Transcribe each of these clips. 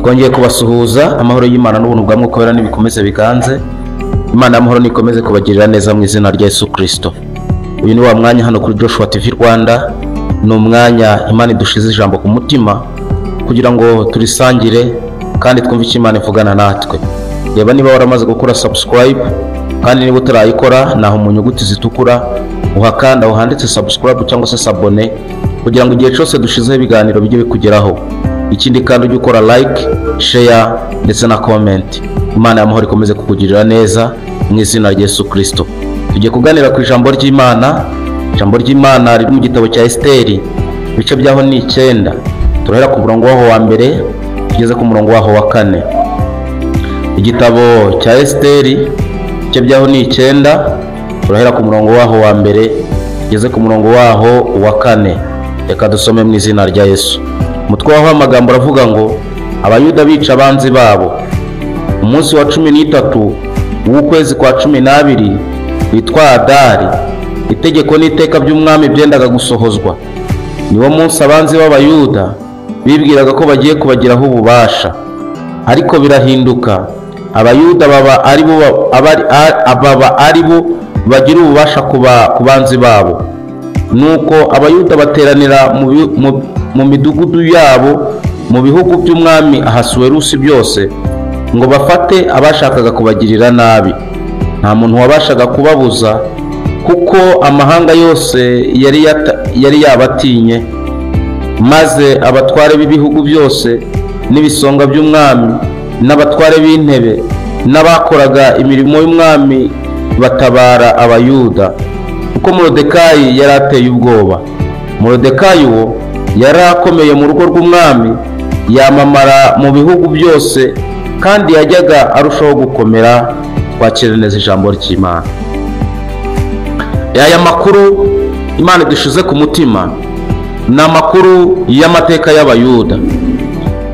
Twongeye kubasuhuza amahoro y'Imana n'ubuntu bwa Mwuka Wera nibikomeze biganze. Imana amahoro nikomeze kubagirira neza mu izina rya Yesu Kristo. Uyu ni wa mwanya hano kuri Joshua TV Rwanda, ni umwanya Imana idushize ijambo ku mutima kugira ngo turisangire kandi twumve icyo Imana ivugana natwe. Yeba niba waramaze gukora subscribe kandi niba utarayikora naho mu nyuguti zitukura uhakanda uhanditse subscribe cyangwa se sabone kugira ngo igihe cyose dushizeho ibiganiro bijye bikugeraho. Ikindi kandi ujye ukora like, share ndetse na comment. Imana y'amahoro ikomeze kukugirira neza mu izina rya Yesu Kristo. Tugiye kuganira ku ijambo ry'Imana. Ijambo ry'Imana riri mu gitabo cya Esteri, bice byaho ni 9. Turahera ku murongo waho wa mbere tugeze ku murongo waho wa 4. Igitabo cya Esteri bice byaho ni 9, turahera ku murongo waho wa mbere tugeze ku murongo waho wa 4. Reka dusome mu izina rya Yesu. Umutwe waho amagambo aravuga ngo abayuda bica abanzi babo. Umunsi wa 13 w'ukwezi kwa 12 witwa Adari, itegeko n'iteka by'umwami byendaga gusohozwa. Niwo munsi abanzi b'abayuda bibwiraga ko bagiye kubagiraho ububasha, ariko birahinduka. Abayuda baba ari bo bagira ububasha ku banzi babo. Nuko abayuda bateranira mu midugudu yabo mu bihugu by'umwami Ahasuwerusi byose ngo bafate abashakaga kubagirira nabi. Nta muntu wabashaga kubabuza kuko amahanga yose yari yabatinye. Maze abatware b'ibihugu byose n'ibisonga by'umwami n'abatware b'intebe n'abakoraga imirimo y'umwami batabara abayuda, kuko Morodekayi yari ateye ubwoba. Morodekayi wo yari akomeye mu rugo rw'umwami, yamamara mu bihugu byose kandi yajyaga arushaho gukomera. Twakire neza ijambo ry'Imana. Aya makuru Imana idushize ku mutima ni amakuru y'amateka y'abayuda.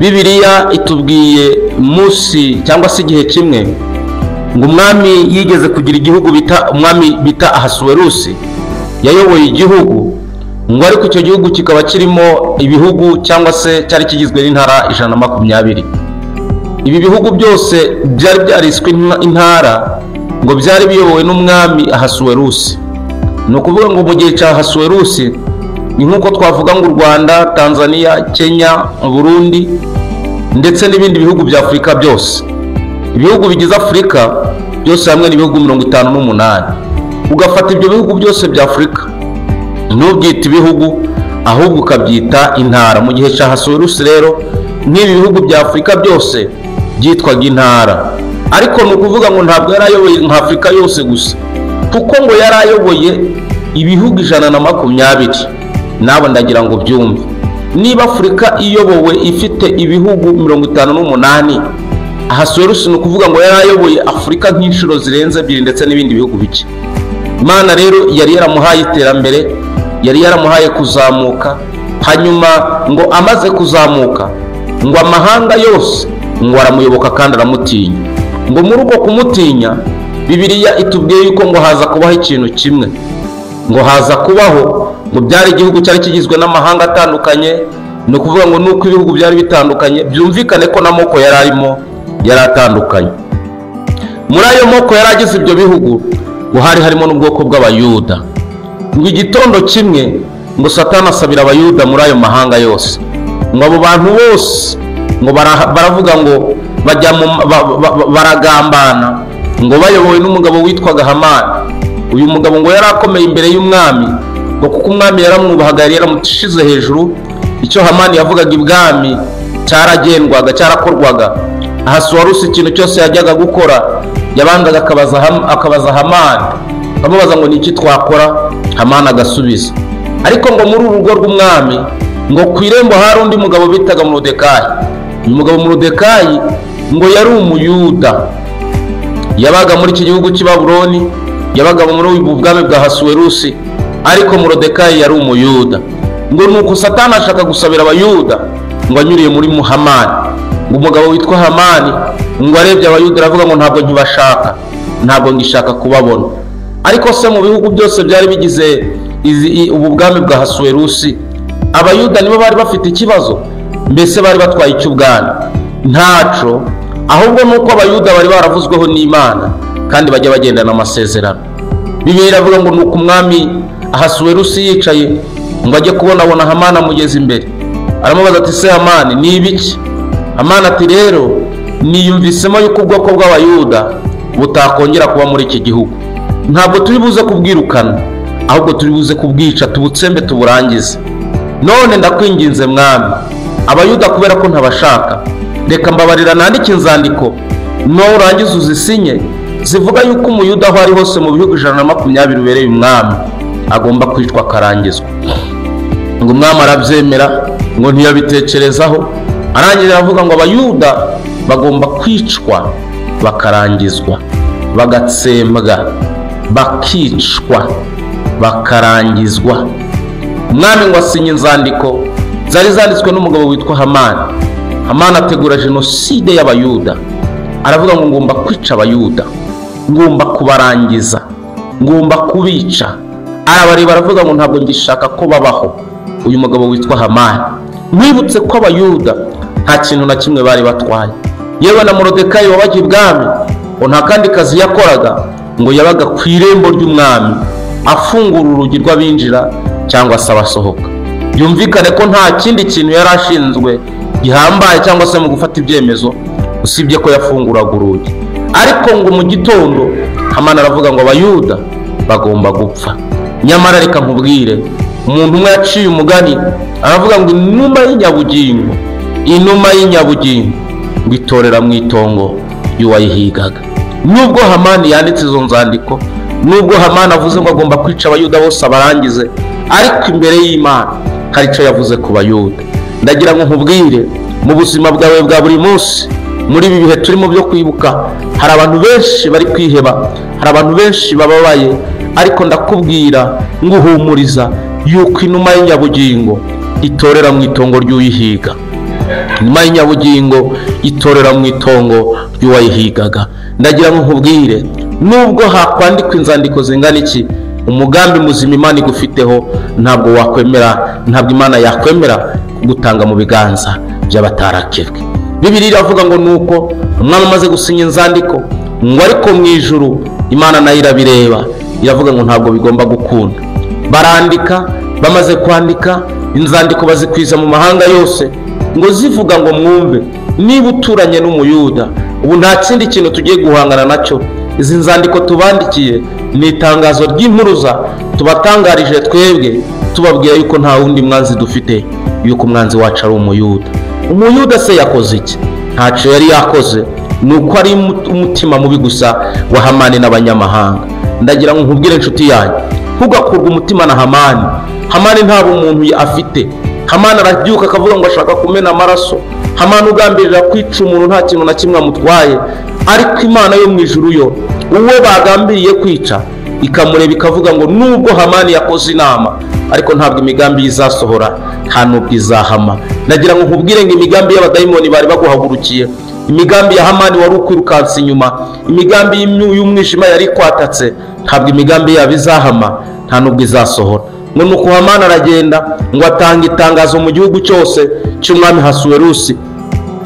Bibiliya itubwiye munsi cyangwa se igihe kimwe ngo umwami yigeze kugira igihugu bita Ahasuwerusi, yayoboye igihugu ngo ariko icyo gihugu kikaba kirimo ibihugu cyangwa se cyari kigizwe n'intara 120. Ibi bihugu byose byari byariswe intara ngo byari biyobowe n'umwami Ahasuwerusi. Ni ukuvuga ngo mu gihe cya Ahasuwerusi ni nk'uko twavuga ngo u Rwanda, Tanzania, Kenya, Burundi ndetse n'ibindi bihugu bya Afurika byose. Ibihugu bigize Afurika byose hamwe ni ibihugu 58. Ugafata ibyo bihugu byose bya Afurika ntubyita ibihugu ahubwo ukabyita intara. Mu gihe cya Ahasuwerusi rero n'ibi bihugu bya Afurika byose byitwaga intara. Ariko ni ukuvuga ngo ntabwo yari ayoboye nka Afurika yose gusa, kuko ngo yari ayoboye ibihugu 120. Nabo ndagira ngo byumve, niba Afurika iyobowe ifite ibihugu 58, Ahasuwerusi ni ukuvuga ngo yari ayoboye Afurika nk'inshuro zirenze 2 ndetse n'ibindi bihugu bike. Imana rero yari yaramuhaye iterambere, yari yaramuhaye kuzamuka. Hanyuma ngo amaze kuzamuka ngo amahanga yose ngo aramuyoboka kandi aramutinya. Ngo muri uko kumutinya Bibiliya itubwiye yuko ngo haza kubaho ikintu kimwe. Ngo haza kubaho ngo byari igihugu cyari kigizwe n'amahanga atandukanye. Ni ukuvuga ngo nuko ibihugu byari bitandukanye, byumvikane ko n'amoko yari arimo yari atandukanye. Muri ayo moko yari agize ibyo bihugu ngo hari harimo n'ubwoko bw'abayuda. Ngo igitondo kimwe ngo Satani asabira abayuda muri ayo mahanga yose. Ngo abo bantu bose ngo baravuga ngo bajya baragambana ngo bayobowe n'umugabo witwaga Hamani. Uyu mugabo ngo yari akomeye imbere y'umwami, ngo kuko umwami yaramwubahaga, yari yaramutishize hejuru. Icyo Hamani yavugaga ibwami cyaragendwaga, cyarakorwaga. Ahasuwerusi ikintu cyose yajyaga gukora yabandaga akabaza Hamani, amubaza ngo niki twakora. Hamani agasubiza. Ariko ngo muri urugo rw'umwami ngo ku irembo hari undi mugabo bitaga Morodekayi. Uyu mugabo Morodekayi ngo yari umuyuda, yabaga muri iki gihugu cy'i Babuloni, yabaga muri ubu bwami bwa Ahasuwerusi, ariko Morodekayi yari umuyuda. Ngo nuko Satani ashaka gusabira abayuda ngo anyuriye muri Hamani. Ngo umugabo witwa Hamani ngo arebye abayuda aravuga ngo ntabwo nkibashaka, ntabwo ngishaka kubabona. Ariko se mu bihugu byose byari bigize ubu bwami bwa Ahasuwerusi, abayuda nibo bari bafite ikibazo, mbese bari batwaye icy'ubwami. ntaco, ahubwo nuko abayuda bari baravuzweho n'Imana kandi bajya bagendana amasezerano. Bibiliya iravuga ngo nuko umwami Ahasuwerusi yicaye ngo ajye kubona Hamani amugeze imbere, aramubaza ati se Hamani ni ibiki? Hamani ati rero niyumvisemo yuko ubwoko bw'abayuda butakongera kuba muri iki gihugu, ntabwo turi buze kubwirukana, ahubwo turi buze kubwica, tubutsembe tuburangize. None ndakwinginze mwami, abayuda kubera ko ntabashaka, reka mbabarira nandike inzandiko nurangiza uzisinye zivuga yuko umuyuda aho ari hose mu bihugu 120 ubereye umwami agomba kwicwa akarangizwa. Ngo umwami arabyemera, ngo ntiyabitekerezaho, arangira avuga ngo abayuda bagomba kwicwa bakarangizwa, bagatsembwa, bakicwa, bakarangizwa. Umwami ngo asinye inzandiko zari zanditswe n'umugabo witwa Hamani. Hamani ategura jenoside y'abayuda, aravuga ngo ngomba kwica abayuda, ngomba kubarangiza, ngomba kubica. Arabari baravuga ngo ntabwo ngishaka ko babaho. Uyu mugabo witwa Hamani, mwibutse ko abayuda nta kintu na kimwe bari batwaye. Yewe na Morodekayi wabagiye ibwami ngo nta kandi kazi yakoraga, ngo yabaga ku irembo ry'umwami afungura urugi rw'abinjira cyangwa se abasohoka. Byumvikane ko nta kindi kintu yari ashinzwe gihambaye cyangwa se mu gufata ibyemezo usibye ko yafunguraga urugi. Ariko ngo mu gitondo Hamani aravuga ngo abayuda bagomba gupfa. Nyamara reka nkubwire, umuntu umwe yaciye umugani aravuga ngo inuma y'inyabugingo, inuma y'inyabugingo ngo itorera mu itongo y'uwayihigaga. Nubwo Hamani yanditse izo nzandiko, nubwo Hamani avuze ngo agomba kwica abayuda bose abarangize, ariko imbere y'Imana hari icyo yavuze ku bayuda. Ndagira ngo nkubwire, mu buzima bwawe bwa buri munsi, muri ibi bihe turimo byo kwibuka, hari abantu benshi bari kwiheba, hari abantu benshi bababaye, ariko ndakubwira nguhumuriza yuko inuma y'inyabugingo itorera mu itongo ry'uyihiga. Inuma y'inyabugingo itorera mu itongo ry'uwayihigaga. Ndagira ngo nkubwire, nubwo hakwandikwa inzandiko zingana iki, umugambi muzima Imana igufiteho ntabwo wakwemera, ntabwo Imana yakwemera kugutanga mu biganza by'abatarakebwe. Bibiliya iravuga ngo nuko umwami amaze gusinya inzandiko, ngo ariko mu ijuru Imana nayo irabireba, iravuga ngo ntabwo bigomba gukunda. Barandika, bamaze kwandika inzandiko bazikwiza mu mahanga yose, ngo zivuga ngo mwumve, niba uturanye n'umuyuda ubu nta kindi kintu tugiye guhangana nacyo. Izi nzandiko tubandikiye ni itangazo ry'impuruza tubatangarije twebwe, tubabwira yuko nta wundi mwanzi dufite, yuko umwanzi wacu ari umuyuda. Umuyuda se yakoze iki? Ntacyo yari yakoze, nuko ari umutima mubi gusa wa Hamani n'abanyamahanga. Ndagira ngo nkubwire inshuti yanjye, ntugakurwe umutima na Hamani. Hamani nta bumuntu afite. Hamani arabyuka akavuga ngo ashaka kumena amaraso. Hamani ugambirira kwica umuntu nta kintu na kimwe amutwaye, ariko Imana yo mu ijuru yo uwo bagambiriye kwica ikamureba ikavuga ngo nubwo Hamani yakoze inama, ariko ntabwo imigambi izasohora, nta nubwo izahama. Ndagira ngo nkubwire ngo imigambi y'abadayimoni bari baguhagurukiye, imigambi ya Hamani wari ukwirukansa inyuma, imigambi y'umwijima yari kwatatse, ntabwo imigambi yabo izahama, nta nubwo izasohora. Ngo nuko Hamani aragenda ngo atanga itangazo mu gihugu cyose cy'umwami Ahasuwerusi,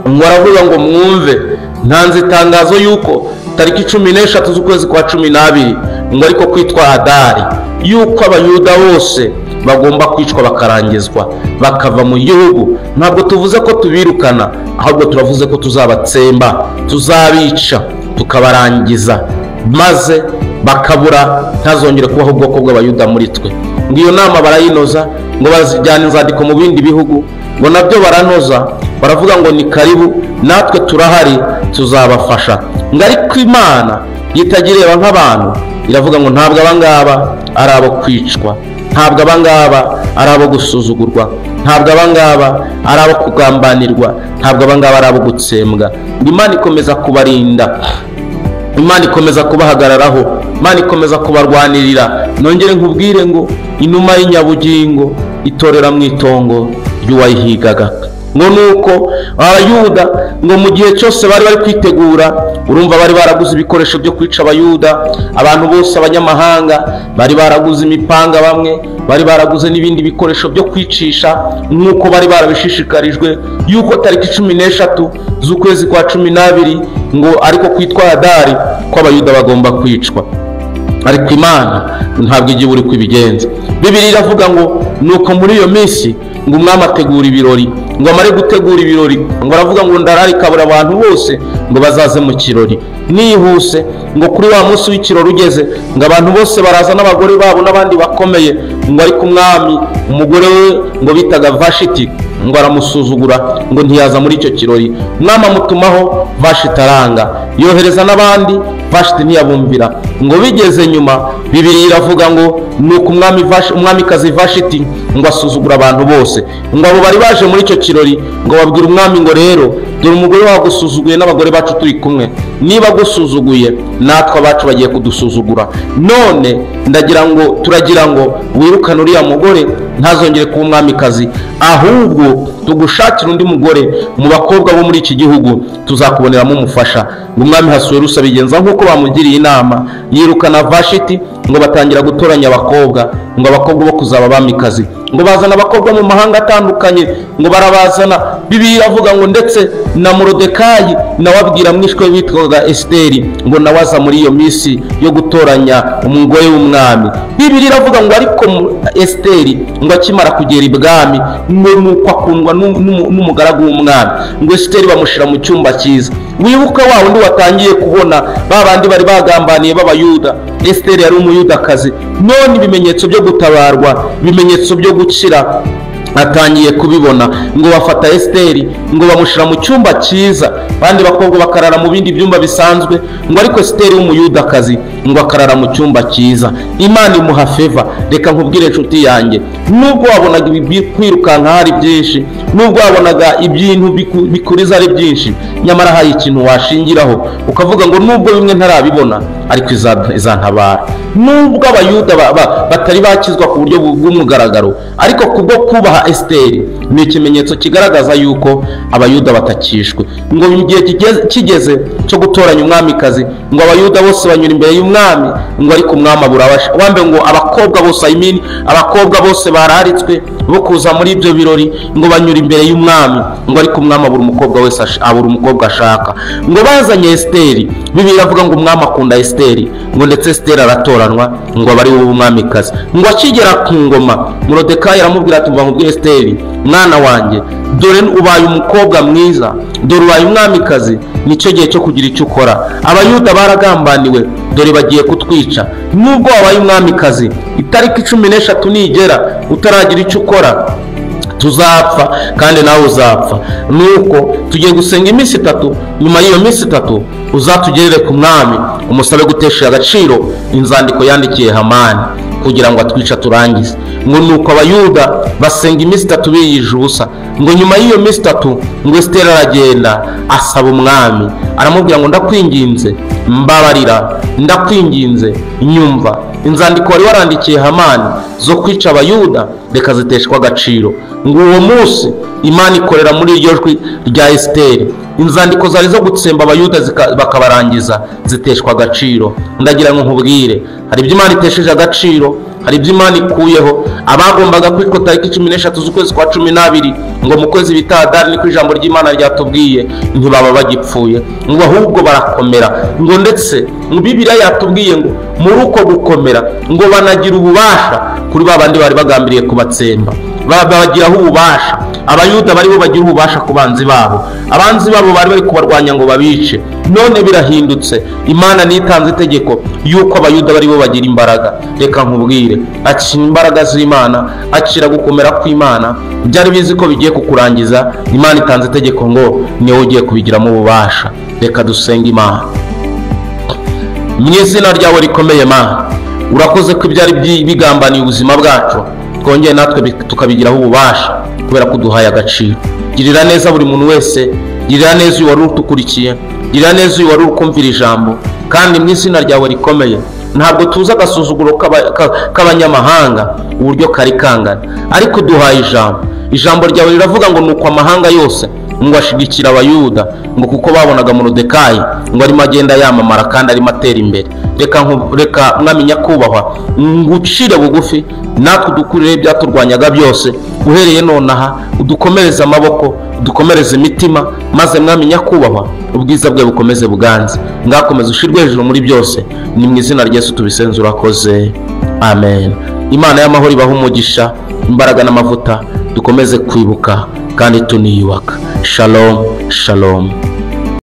ngo aravuga ngo mwumve, ntanze itangazo yuko tariki 13 z'ukwezi kwa 12 ngo ariko kwitwa Adari, yuko abayuda bose bagomba kwicwa bakarangizwa bakava mu gihugu. Ntabwo tuvuze ko tubirukana, ahubwo turavuze ko tuzabatsemba, tuzabica, tukabarangiza, maze bakabura ntazongere kubaho ubwoko bw'abayuda muri twe. Ngo iyo nama barayinoza, ngo bazijyana inzandiko mu bindi bihugu, ngo nabyo baranoza, baravuga ngo ni karibu, natwe turahari, tuzabafasha. Ngo ariko Imana yitagireba nk'abantu, iravuga ngo ntabwo abangaba ari abo kwicwa, ntabwo abangaba ari abo gusuzugurwa, ntabwo abangaba ari abo kugambanirwa, ntabwo abangaba ari abo gutsembwa. Imana ikomeza kubarinda, Imana ikomeza kubahagararaho, Imana ikomeza kubarwanirira. Nongere nkubwire ngo inuma y'inyabugingo itorera mu itongo ry'uwayihigaga. ngo nuko abayuda ngo mu gihe cyose bari kwitegura, urumva bari baraguze ibikoresho byo kwica abayuda, abantu bose abanyamahanga bari baraguze imipanga, bamwe bari baraguze n'ibindi bikoresho byo kwicisha, nk'uko bari barabishishikarijwe yuko tariki 13 z'ukwezi kwa 12 ngo ariko kwitwa Adari ko abayuda bagomba kwicwa. Ariko Imana ntabwo igiye uri kwibigenza. Bibiliya iravuga ngo nuko muri iyo minsi ngo umwami ategura ibirori, ngo amare gutegura ibirori ngo aravuga ngo ndararikabura abantu bose ngo bazaze mu kirori. Nihuse ngo kuri wa munsi w'ikirori ugeze ngo abantu bose baraza n'abagore babo n'abandi bakomeye, ngo ariko umwami umugore we ngo bitaga Vashiti ngo aramusuzugura ngo ntiyaza muri icyo kirori. Umwami amutumaho, Vashiti aranga, yohereza n'abandi, Vashiti ntiyabumvira. Ngo bigeze nyuma Bibiliya iravuga ngo nuko umwamikazi Vashiti ngo asuzugura abantu bose. Ngo abo bari baje muri icyo kirori ngo babwira umwami ngo rero dore umugore wagusuzuguye n'abagore bacu turi kumwe, niba gusuzuguye natwe abacu bagiye kudusuzugura, none turagira ngo wirukane uriya mugore ntazongere kuba umwamikazi, ahubwo tugushakira undi mugore mu bakobwa bo muri iki gihugu tuzakuboneramo umufasha. Ngo umwami Ahasuwerusi abigenza nk'uko bamugiriye inama, yirukana Vashiti ngo batangira gutoranya abakobwa, ngo abakobwa bo kuzaba abamikazi, ngo bazana abakobwa mu mahanga atandukanye, ngo barabazana. Bibiliya iravuga ngo ndetse na Morodekayi nawe abwira mwishwe witwaga Esiteri ngo nawe aza muri iyo minsi yo gutoranya umugore w'umwami. Bibiliya iravuga ngo ariko Esiteri ngo akimara kugera ibwami ngo nuko akundwa n'umugaragu w'umwami, ngo Esiteri bamushira mu cyumba cyiza. Wibuke wa wundi watangiye kubona babandi bari bagambaniye b'abayuda, Esiteri yari umuyudakazi, none ibimenyetso byo gutabarwa, ibimenyetso byo gukira atangiye kubibona. Ngo bafata Esiteri ngo bamushira mu cyumba cyiza, bandi bakobwa bakarara mu bindi byumba bisanzwe, ngo ariko Esiteri w'umuyudakazi ngo akarara mu cyumba cyiza. Imana imuha feva. Reka nkubwire inshuti yanjye, nubwo wabonaga kwirukanka hari byinshi, nubwo wabonaga ibintu bikuriza ari byinshi, nyamara hari ikintu washingiraho ukavuga ngo nubwo bimwe ntarabibona ariko izantabara. Nubwo abayuda batari bakizwa ku buryo bw'umugaragaro, ariko kubwo kubaha Esiteri ni ikimenyetso kigaragaza yuko abayuda batakishwe. Ngo igihe kigeze cyo gutoranya umwamikazi, ngo abayuda bose banyura imbere y'umwami, ngo ariko umwami aburabasha. Wambe ngo abakobwa bose bararitswe bo kuza muri ibyo birori, ngo banyura imbere y'umwami, ngo ariko umwami abura umukobwa ashaka. Ngo bazanye Esiteri, Bibiliya iravuga ngo umwami akunda Esiteri, ngo ndetse Esiteri aratoranwa ngo abari wowe umwamikazi. Ngo akigera ku ngoma, Morodekayi aramubwira ati mva nkubwire Esiteri mwana wanjye, dore ubaye umukobwa mwiza, dore ubaye umwamikazi, nicyo gihe cyo kugira icyo ukora. Abayuda baragambaniwe, dore bagiye kutwica. Nubwo wabaye umwamikazi, itariki 13 nigera utaragira icyo ukora, tuzapfa kandi nawe uzapfa. Nuko tugiye gusenga iminsi 3, nyuma y'iyo minsi 3 uzatugerere ku mwami umusabe gutesha agaciro inzandiko yandikiye Hamani kugira ngo atwica turangize. Ngo nuko abayuda basenga iminsi 3 biyije ubusa. Ngo nyuma y'iyo minsi 3 ngo Esiteri aragenda asaba umwami, aramubwira ngo ndakwinginze mbabarira, ndakwinginze nyumva, inzandiko wari warandikiye Hamani zo kwica abayuda reka ziteshwa agaciro. Ngo uwo munsi Imana ikorera muri iryo jwi rya Esiteri, inzandiko zari zo gutsemba abayuda bakabarangiza ziteshwa agaciro. Ndagira ngo nkubwire, hari ibyo Imana itesheje agaciro, hari ibyo Imana ikuyeho. Abagombaga kwitwa tariki 13 z'ukwezi kwa 12 ngo mu kwezi bita Adari, niko ijambo ry'Imana ryatubwiye, ntibaba bagipfuye, ngo ahubwo barakomera. Ngo ndetse mu Bibiliya yatubwiye ngo muri uko gukomera ngo banagira ububasha kuri babandi bari bagambiriye kubatsemba, babagiraho ububasha. Abayuda bari bo bagira ububasha ku banzi babo, abanzi babo bari kubarwanya ngo babice. None birahindutse, Imana nitanze itegeko yuko abayuda bari bo bagira imbaraga. Reka nkubwire, akira imbaraga z'Imana, akira gukomera kw'Imana. Byari bizi ko bigiye kukurangiza, Imana itanze itegeko ngo niwe ugiye kubigiramo ububasha. Reka dusenge Imana. Mu izina ryawe rikomeye Mana, urakoze ko ibyari bigambaniye ubuzima bwacu twongeye natwe tukabigiraho ububasha kubera kuduhaye agaciro. Girira neza buri muntu wese, girira neza uyu wari utukurikiye, girira neza uyu wari ukumvira ijambo, kandi mu izina ryawe rikomeye ntabwo tuzi agasuzuguro k'abanyamahanga uburyo kari kangana, ariko duhaye ijambo ryawe riravuga ngo nuko amahanga yose ngo ashigikira abayuda ngo kuko babonaga Moridekayi ngo arimo agenda yamamara kandi arimo atera imbere. Reka mwami nyakubahwa ngucire bugufi, natwe udukurire ibyaturwanyaga byose, uhereye nonaha udukomereze amaboko, udukomereze imitima, maze mwami nyakubahwa ubwiza bwe bukomeze buganze, ngakomeze ushirwe hejuru muri byose. Ni mu izina rya Yesu tubisenze, urakoze, amen. Imana y'amahoro ibaha umugisha, imbaraga n'amavuta, dukomeze kwibuka kandi tuniyubaka. Shalom, shalom.